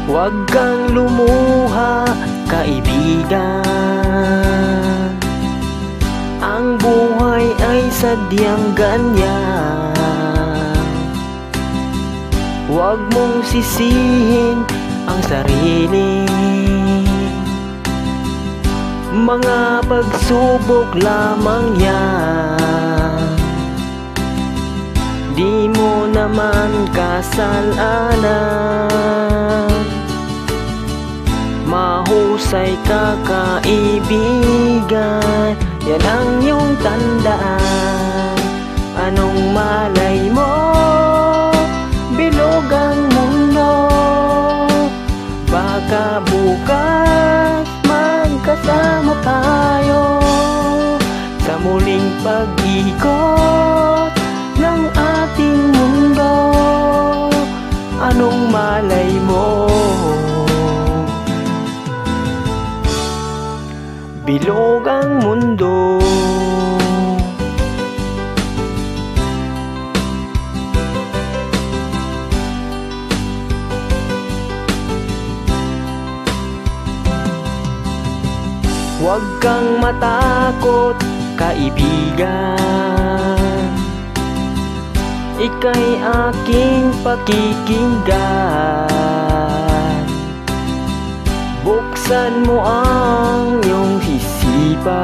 Huwag kang lumuha, kaibigan. Ang buhay ay sadyang ganyan. Huwag mong sisihin ang sarili. Mga pagsubok lamang yan. Di mo naman kasalanan. Mahusay ka, kaibigan, yan ang iyong tandaan. Anong malay mo, bilog ang mundo. Baka bukas magkasama tayo sa muling pag-ikot ng ating mundo. Anong malay mo, bilog ang mundo. Huwag kang matakot, kaibigan. Ika'y aking pakikinggan. Buksan mo ang iyong isipan.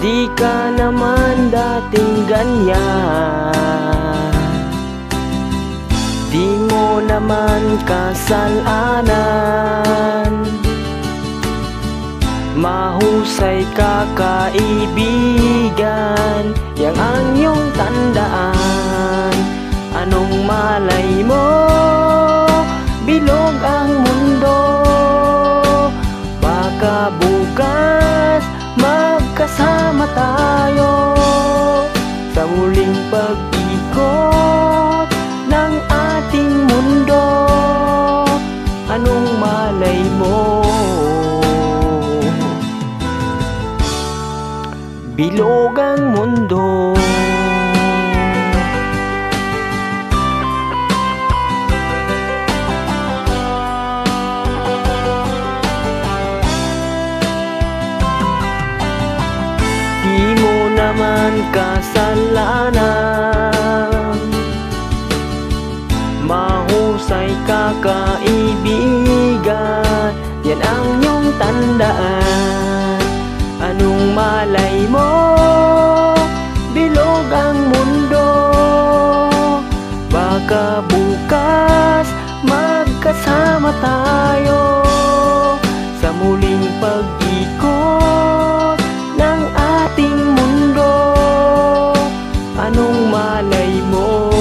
Di ka naman dating ganyan. Di mo naman kasalanan. Mahusay ka, kaibigan, yang ang iyong tandaan. Anong malay mo, bilog ang mundo. Baka bukas magkasama tayo sa muling pag-ikot ng ating mundo. Anong malay mo, bilog ang mundo. Di mo naman kasalanan. Mahusay ka, kaibigan, yan ang iyong tandaan. Anong malay mo, bilog ang mundo. Baka bukas magkasama tayo sa muling pag-ikot ng ating mundo. Anong malay mo,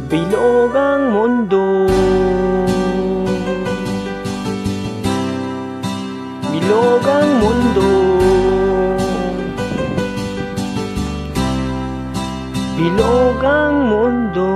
bilog ang mundo. Bilog ang mundo. Bilog ang mundo.